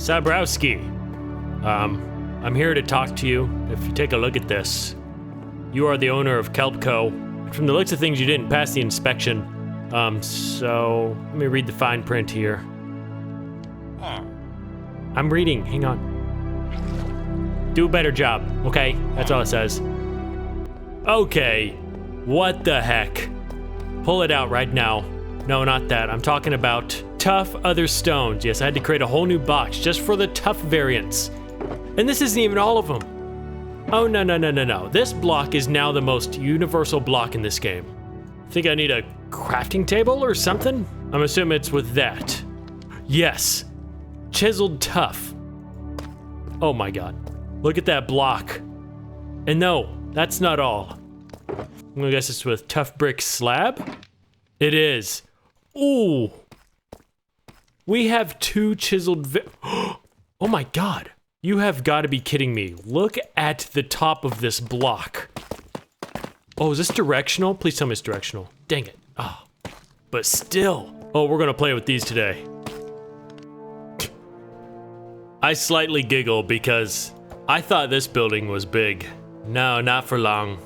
Sabrowski. I'm here to talk to you. If you take a look at this, you are the owner of Kelpco. From the looks of things, you didn't pass the inspection. So let me read the fine print here. I'm reading, hang on. Do a better job, okay? That's all it says. Okay, what the heck? Pull it out right now. No, not that. I'm talking about tough other stones. Yes, I had to create a whole new box just for the tough variants. And this isn't even all of them. Oh, no. This block is now the most universal block in this game. Think I need a crafting table or something? I'm assuming it's with that. Yes, chiseled tough. Oh my god. Look at that block. And no, that's not all. I'm gonna guess it's with tough brick slab? It is. Ooh. We have two chiseled oh my god. You have got to be kidding me. Look at the top of this block. Oh, is this directional? Please tell me it's directional. Dang it. Oh. But still. Oh, we're gonna play with these today. I slightly giggle because I thought this building was big. No, not for long.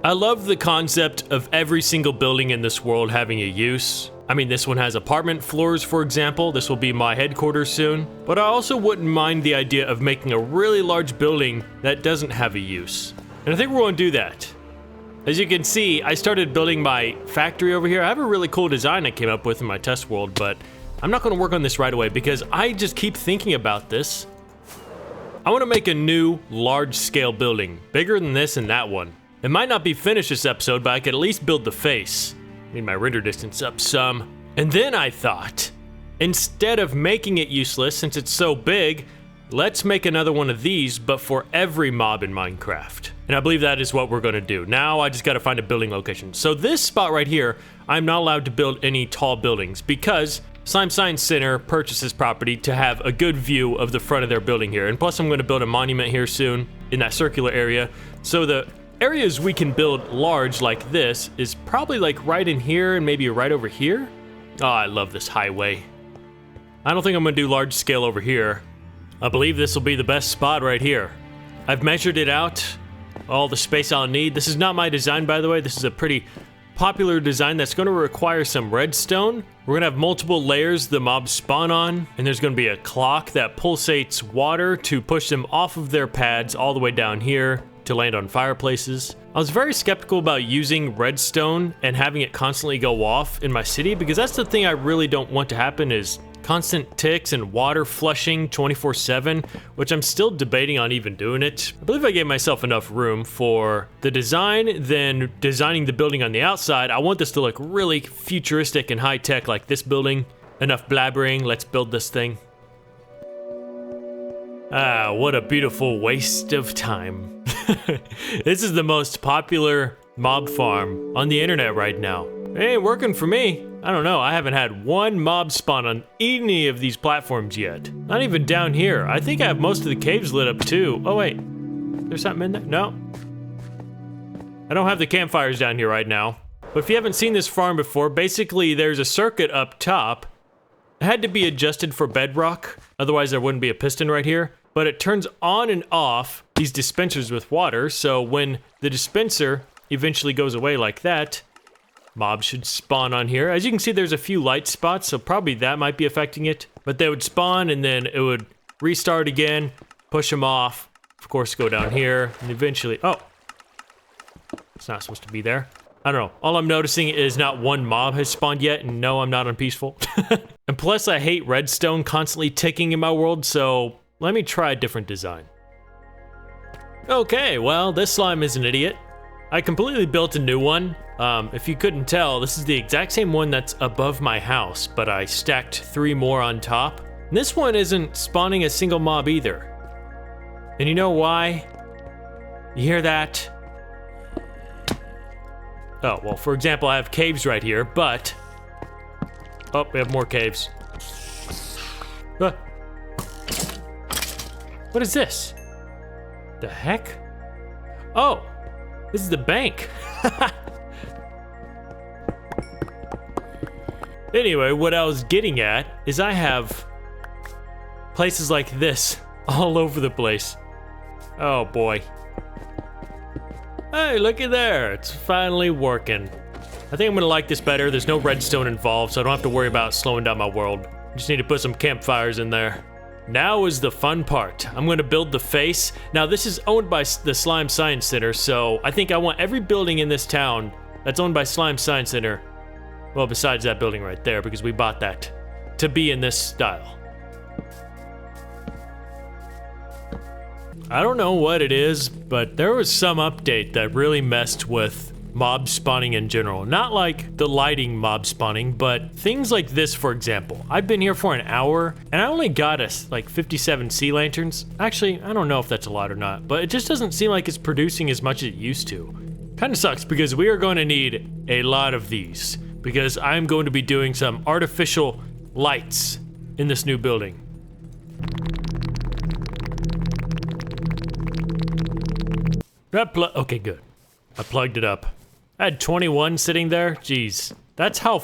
I love the concept of every single building in this world having a use. I mean, this one has apartment floors, for example. This will be my headquarters soon. But I also wouldn't mind the idea of making a really large building that doesn't have a use. And I think we're gonna do that. As you can see, I started building my factory over here. I have a really cool design I came up with in my test world, but I'm not gonna work on this right away because I just keep thinking about this. I wanna make a new large-scale building, bigger than this and that one. It might not be finished this episode, but I could at least build the face. Need my render distance up some. And then I thought, instead of making it useless since it's so big, let's make another one of these, but for every mob in Minecraft. And I believe that is what we're gonna do. Now I just gotta find a building location. So this spot right here, I'm not allowed to build any tall buildings because Slime Science Center purchased this property to have a good view of the front of their building here. And plus I'm gonna build a monument here soon in that circular area. So the areas we can build large like this is probably like right in here and maybe right over here. Oh, I love this highway. I don't think I'm gonna do large scale over here. I believe this will be the best spot right here. I've measured it out, all the space I'll need. This is not my design, by the way. This is a pretty popular design that's gonna require some redstone. We're gonna have multiple layers the mobs spawn on, and there's gonna be a clock that pulsates water to push them off of their pads all the way down here to land on fireplaces. I was very skeptical about using redstone and having it constantly go off in my city because that's the thing I really don't want to happen is constant ticks and water flushing 24/7, which I'm still debating on even doing it. I believe I gave myself enough room for the design, then designing the building on the outside. I want this to look really futuristic and high tech like this building. Enough blabbering, let's build this thing. Ah, what a beautiful waste of time. This is the most popular mob farm on the internet right now. It ain't working for me. I don't know, I haven't had one mob spawn on any of these platforms yet. Not even down here. I think I have most of the caves lit up too. Oh wait, there's something in there? No. I don't have the campfires down here right now. But if you haven't seen this farm before, basically there's a circuit up top. It had to be adjusted for bedrock, otherwise there wouldn't be a piston right here. But it turns on and off these dispensers with water, so when the dispenser eventually goes away like that, mobs should spawn on here. As you can see, there's a few light spots, so probably that might be affecting it. But they would spawn and then it would restart again, push them off, of course go down here, and eventually, oh, it's not supposed to be there. I don't know. All I'm noticing is not one mob has spawned yet, and no, I'm not unpeaceful. And plus, I hate redstone constantly ticking in my world, so let me try a different design. Okay, well, this slime is an idiot. I completely built a new one. If you couldn't tell, this is the exact same one that's above my house, but I stacked 3 more on top. And this one isn't spawning a single mob either. And you know why? You hear that? Oh, well, for example, I have caves right here, but... Oh, we have more caves. Ah. What is this? The heck? Oh, this is the bank. Anyway, what I was getting at is I have places like this all over the place. Oh boy. Hey, looky there. It's finally working. I think I'm gonna like this better. There's no redstone involved, so I don't have to worry about slowing down my world. Just need to put some campfires in there. Now is the fun part. I'm gonna build the face. Now this is owned by the Slime Science Center, so I think I want every building in this town that's owned by Slime Science Center, well, besides that building right there, because we bought that, to be in this style. I don't know what it is, but there was some update that really messed with mob spawning in general. Not like the lighting mob spawning, but things like this, for example. I've been here for an hour and I only got us like 57 sea lanterns. Actually, I don't know if that's a lot or not, but it just doesn't seem like it's producing as much as it used to. Kind of sucks because we are going to need a lot of these because I'm going to be doing some artificial lights in this new building. Okay, good. I plugged it up. I had 21 sitting there. Jeez, that's how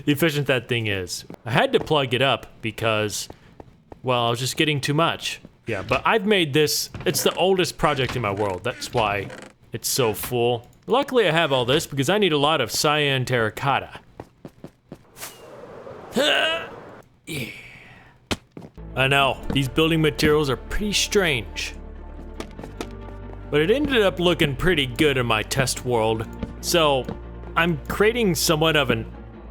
efficient that thing is. I had to plug it up because, well, I was just getting too much. Yeah, but I've made this, it's the oldest project in my world. That's why it's so full. Luckily, I have all this because I need a lot of cyan terracotta. Yeah. I know, these building materials are pretty strange. But it ended up looking pretty good in my test world. So I'm creating somewhat of an,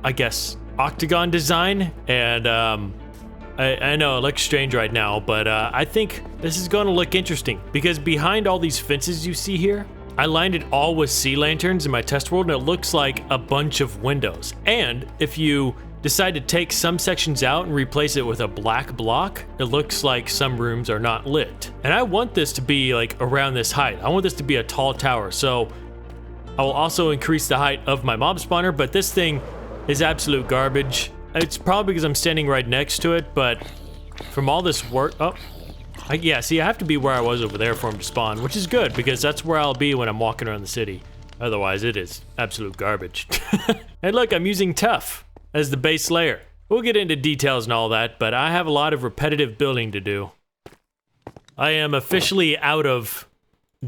I guess, octagon design. And I know it looks strange right now, but I think this is gonna look interesting because behind all these fences you see here, I lined it all with sea lanterns in my test world and it looks like a bunch of windows. And if you decide to take some sections out and replace it with a black block, it looks like some rooms are not lit. And I want this to be like around this height. I want this to be a tall tower. So I will also increase the height of my mob spawner, but this thing is absolute garbage. It's probably because I'm standing right next to it, but from all this work, yeah, see, I have to be where I was over there for him to spawn, which is good because that's where I'll be when I'm walking around the city. Otherwise, it is absolute garbage. And look, I'm using tuff as the base layer. We'll get into details and all that, but I have a lot of repetitive building to do. I am officially out of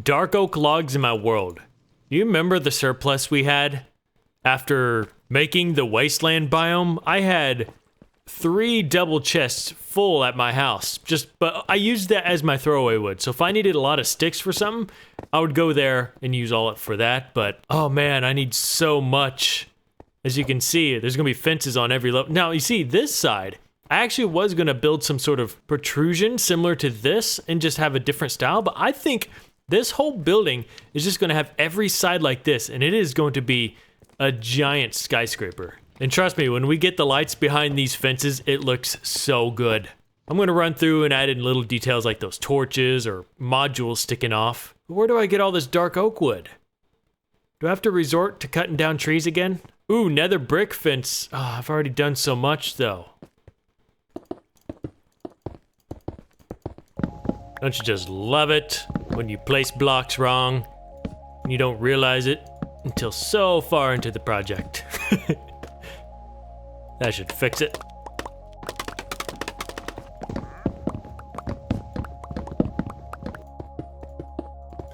dark oak logs in my world. Do you remember the surplus we had after making the wasteland biome? I had 3 double chests full at my house, but I used that as my throwaway wood. So if I needed a lot of sticks for something, I would go there and use all it for that. But oh man, I need so much. As you can see, there's gonna be fences on every level. Now you see this side, I actually was gonna build some sort of protrusion similar to this and just have a different style, but I think this whole building is just gonna have every side like this, and it is going to be a giant skyscraper. And trust me, when we get the lights behind these fences, it looks so good. I'm gonna run through and add in little details like those torches or modules sticking off. But where do I get all this dark oak wood? Do I have to resort to cutting down trees again? Ooh, nether brick fence. Oh, I've already done so much though. Don't you just love it when you place blocks wrong and you don't realize it until so far into the project? That should fix it.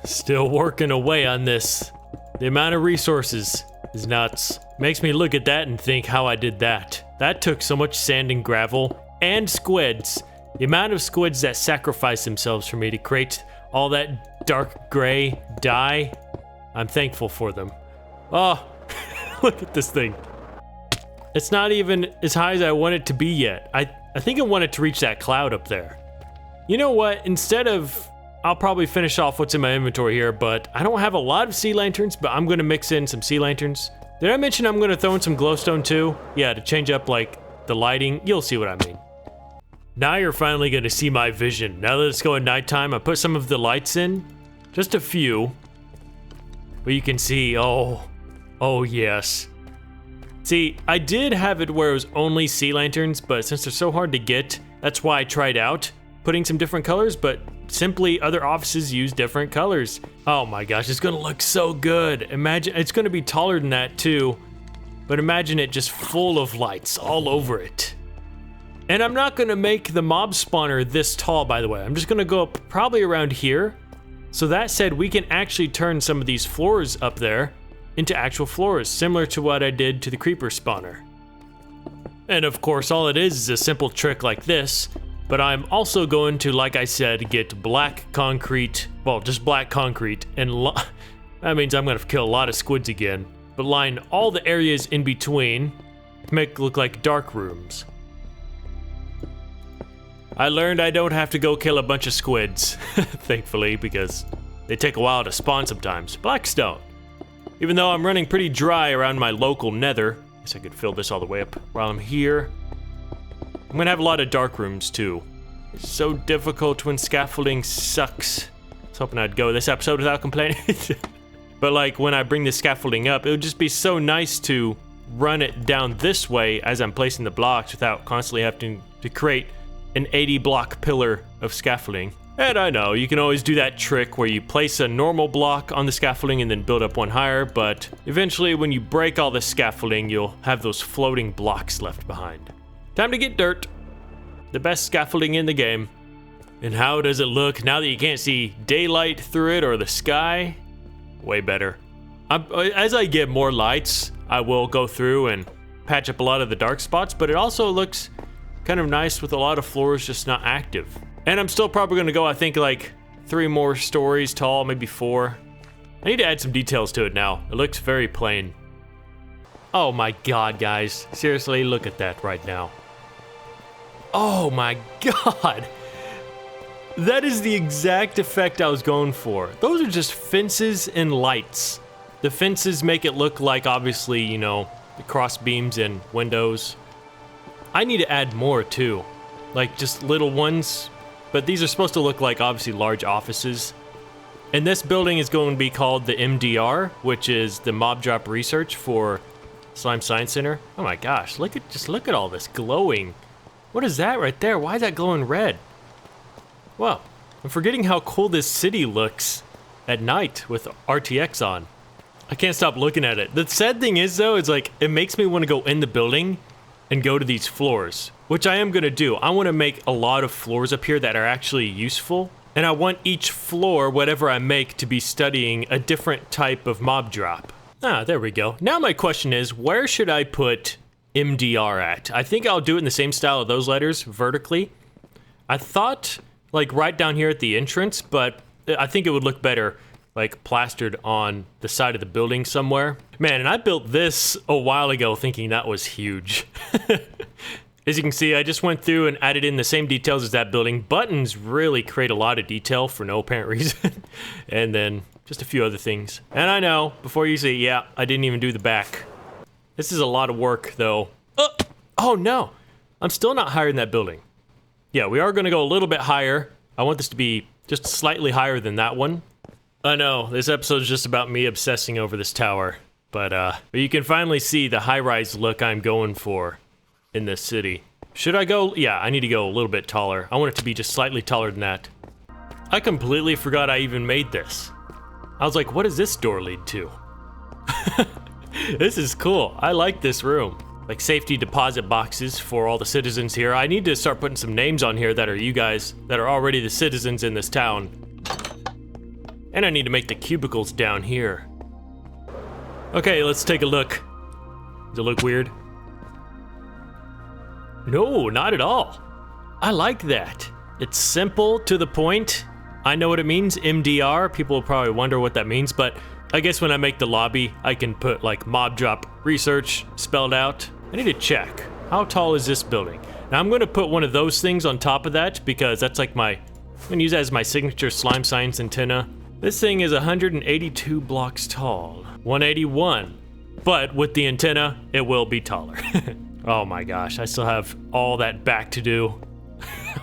Still working away on this. The amount of resources is nuts. Makes me look at that and think how I did that. That took so much sand and gravel and squids. The amount of squids that sacrifice themselves for me to create all that dark gray dye, I'm thankful for them. Oh, look at this thing. It's not even as high as I want it to be yet. I think I want it to reach that cloud up there. You know what? Instead of, I'll probably finish off what's in my inventory here, but I don't have a lot of sea lanterns, but I'm gonna mix in some sea lanterns. Did I mention I'm gonna throw in some glowstone too? Yeah, to change up like the lighting. You'll see what I mean. Now you're finally gonna see my vision. Now that it's going nighttime, I put some of the lights in, just a few. But you can see, oh yes. See, I did have it where it was only sea lanterns, but since they're so hard to get, that's why I tried out putting some different colors, but simply other offices use different colors. Oh my gosh, it's gonna look so good. Imagine, it's gonna be taller than that too, but imagine it just full of lights all over it. And I'm not gonna make the mob spawner this tall, by the way. I'm just gonna go up probably around here. So that said, we can actually turn some of these floors up there into actual floors, similar to what I did to the creeper spawner. And of course, all it is a simple trick like this, but I'm also going to, like I said, get black concrete, well, just black concrete, and that means I'm gonna kill a lot of squids again, but line all the areas in between to make it look like dark rooms. I learned I don't have to go kill a bunch of squids, thankfully, because they take a while to spawn sometimes. Blackstone. Even though I'm running pretty dry around my local nether, I guess I could fill this all the way up while I'm here. I'm gonna have a lot of dark rooms too. It's so difficult when scaffolding sucks. I was hoping I'd go this episode without complaining. But like when I bring the scaffolding up, it would just be so nice to run it down this way as I'm placing the blocks without constantly having to create an 80 block pillar of scaffolding. And I know, you can always do that trick where you place a normal block on the scaffolding and then build up one higher, but eventually when you break all the scaffolding, you'll have those floating blocks left behind. Time to get dirt. The best scaffolding in the game. And how does it look now that you can't see daylight through it or the sky? Way better. As I get more lights, I will go through and patch up a lot of the dark spots, but it also looks kind of nice with a lot of floors just not active. And I'm still probably gonna go, I think, like 3 more stories tall, maybe 4. I need to add some details to it now. It looks very plain. Oh my god, guys. Seriously, look at that right now. Oh my god. That is the exact effect I was going for. Those are just fences and lights. The fences make it look like, obviously, you know, the cross beams and windows. I need to add more too. Like just little ones. But these are supposed to look like, obviously, large offices. And this building is going to be called the MDR, which is the Mob Drop Research for Slime Science Center. Oh my gosh, look at all this glowing. What is that right there? Why is that glowing red? Wow, I'm forgetting how cool this city looks at night with RTX on. I can't stop looking at it. The sad thing is though, it's like, it makes me want to go in the building and go to these floors, which I am gonna do. I wanna make a lot of floors up here that are actually useful. And I want each floor, whatever I make, to be studying a different type of mob drop. Ah, there we go. Now my question is, where should I put MDR at? I think I'll do it in the same style of those letters, vertically. I thought, like, right down here at the entrance, but I think it would look better, like, plastered on the side of the building somewhere. Man, and I built this a while ago thinking that was huge. As you can see, I just went through and added in the same details as that building. Buttons really create a lot of detail for no apparent reason. And then just a few other things. And I know, before you say, yeah, I didn't even do the back. This is a lot of work, though. Oh no, I'm still not higher than that building. Yeah, we are gonna go a little bit higher. I want this to be just slightly higher than that one. I know, this episode is just about me obsessing over this tower. But you can finally see the high-rise look I'm going for in this city. Should I go? Yeah, I need to go a little bit taller. I want it to be just slightly taller than that. I completely forgot I even made this. I was like, what does this door lead to? This is cool. I like this room. Like safety deposit boxes for all the citizens here. I need to start putting some names on here that are you guys that are already the citizens in this town. And I need to make the cubicles down here. Okay, let's take a look. Does it look weird? No, not at all. I like that. It's simple, to the point. I know what it means, MDR. People will probably wonder what that means, but I guess when I make the lobby, I can put like Mob Drop Research spelled out. I need to check. How tall is this building? Now I'm gonna put one of those things on top of that because that's like I'm gonna use that as my signature Slime Science antenna. This thing is 182 blocks tall. 181. But with the antenna, it will be taller. Oh my gosh, I still have all that back to do.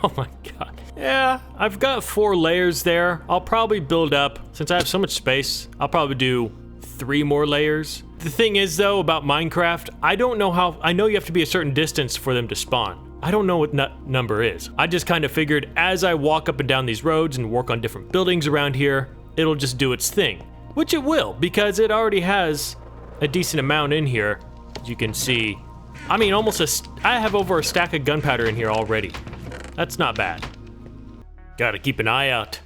Oh my god. Yeah, I've got 4 layers there. I'll probably build up, since I have so much space, I'll probably do 3 more layers. The thing is though, about Minecraft, I don't know how, I know you have to be a certain distance for them to spawn. I don't know what number is. I just kind of figured as I walk up and down these roads and work on different buildings around here, it'll just do its thing. Which it will, because it already has a decent amount in here. As you can see, I mean, I have over a stack of gunpowder in here already. That's not bad. Gotta keep an eye out.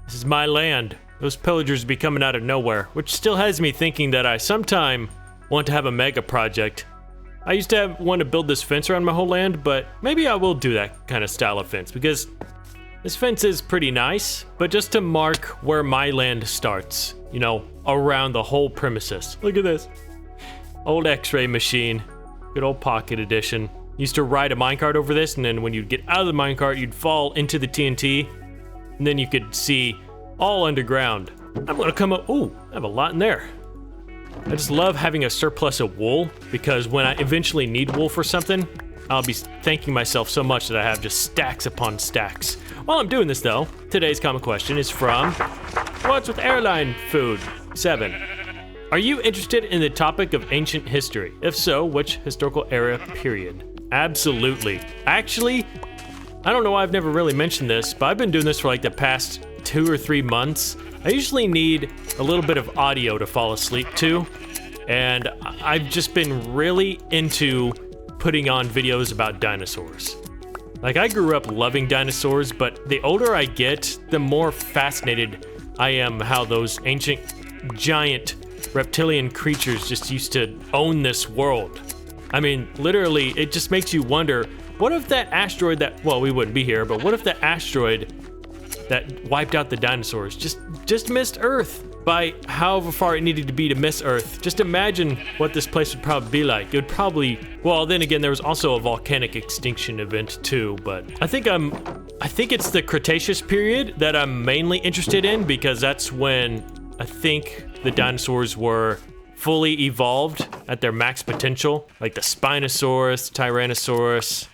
This is my land. Those pillagers be coming out of nowhere, which still has me thinking that I sometime want to have a mega project. I used to want to build this fence around my whole land, but maybe I will do that kind of style of fence because this fence is pretty nice, but just to mark where my land starts, you know, around the whole premises. Look at this. Old X-ray machine. Good old pocket edition. Used to ride a minecart over this, and then when you'd get out of the minecart, you'd fall into the TNT, and then you could see all underground. I'm gonna come up, ooh, I have a lot in there. I just love having a surplus of wool, because when I eventually need wool for something, I'll be thanking myself so much that I have just stacks upon stacks. While I'm doing this though, today's common question is from What's with Airline Food 7. Are you interested in the topic of ancient history? If so, which historical era period? Absolutely. Actually, I don't know why I've never really mentioned this, but I've been doing this for like the past 2 or 3 months. I usually need a little bit of audio to fall asleep to, and I've just been really into putting on videos about dinosaurs. Like, I grew up loving dinosaurs, but the older I get, the more fascinated I am how those ancient giant reptilian creatures just used to own this world. I mean, literally, it just makes you wonder, what if that asteroid that, well, we wouldn't be here, but what if that asteroid that wiped out the dinosaurs just missed Earth by however far it needed to be to miss Earth? Just imagine what this place would probably be like. It would probably, well, then again, there was also a volcanic extinction event too, but I think it's the Cretaceous period that I'm mainly interested in, because that's when I think the dinosaurs were fully evolved at their max potential, like the Spinosaurus, Tyrannosaurus.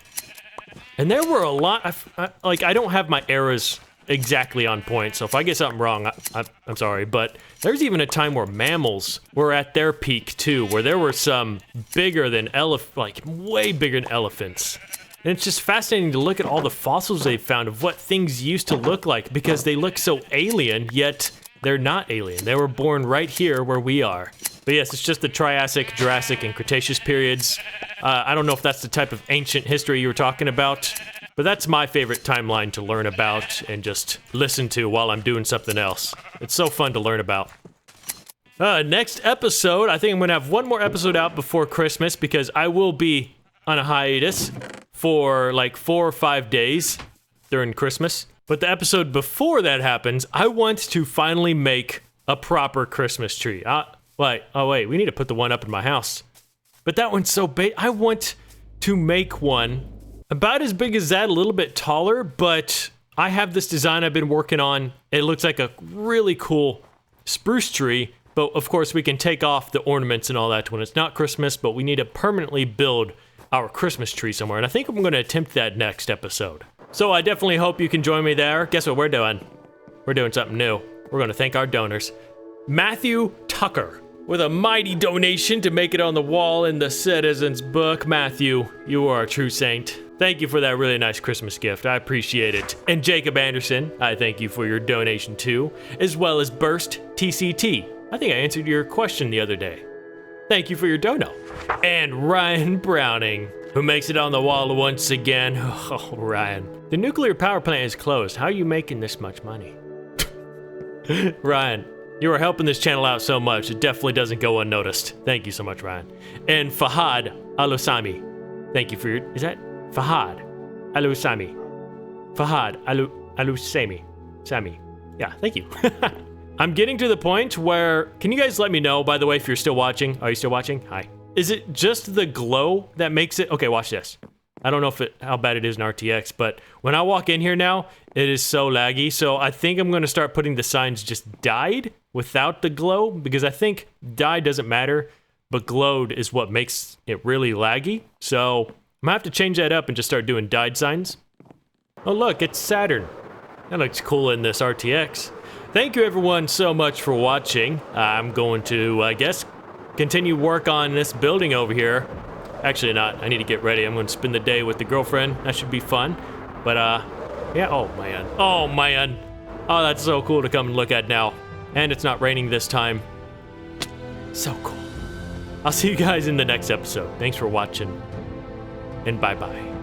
And there were a lot, I don't have my eras exactly on point, so if I get something wrong, I'm sorry, but there's even a time where mammals were at their peak too, where there were some bigger than way bigger than elephants. And it's just fascinating to look at all the fossils they've found of what things used to look like, because they look so alien, yet they're not alien. They were born right here where we are. But yes, it's just the Triassic, Jurassic, and Cretaceous periods. I don't know if that's the type of ancient history you were talking about, but that's my favorite timeline to learn about and just listen to while I'm doing something else. It's so fun to learn about. Next episode, I think I'm gonna have one more episode out before Christmas, because I will be on a hiatus for like 4 or 5 days during Christmas. But the episode before that happens, I want to finally make a proper Christmas tree. Wait, we need to put the one up in my house. But that one's so big. I want to make one about as big as that, a little bit taller, but I have this design I've been working on. It looks like a really cool spruce tree, but of course we can take off the ornaments and all that when it's not Christmas, but we need to permanently build our Christmas tree somewhere, and I think I'm going to attempt that next episode. So I definitely hope you can join me there. Guess what we're doing? We're doing something new. We're going to thank our donors. Matthew Tucker, with a mighty donation to make it on the wall in the Citizens book. Matthew, you are a true saint. Thank you for that really nice Christmas gift. I appreciate it. And Jacob Anderson, I thank you for your donation too, as well as Burst TCT. I think I answered your question the other day. Thank you for your dono. And Ryan Browning, who makes it on the wall once again. Oh, Ryan. The nuclear power plant is closed. How are you making this much money? Ryan, you are helping this channel out so much. It definitely doesn't go unnoticed. Thank you so much, Ryan. And Fahad Alusami. Thank you for your, is that Fahad Alusami? Fahad Alusami. Sami. Yeah, thank you. I'm getting to the point where, can you guys let me know, by the way, if you're still watching? Are you still watching? Hi. Is it just the glow that makes it? Okay, watch this. I don't know how bad it is in RTX, but when I walk in here now, it is so laggy. So I think I'm going to start putting the signs just dyed without the glow, because I think dye doesn't matter, but glowed is what makes it really laggy. So I'm gonna have to change that up and just start doing dyed signs. Oh look, it's Saturn. That looks cool in this RTX. Thank you everyone so much for watching. I'm going to, I guess, continue work on this building over here. Actually not, I need to get ready. I'm gonna spend the day with the girlfriend. That should be fun. But yeah, oh man. Oh man. Oh, that's so cool to come and look at now. And it's not raining this time. So cool. I'll see you guys in the next episode. Thanks for watching, and bye-bye.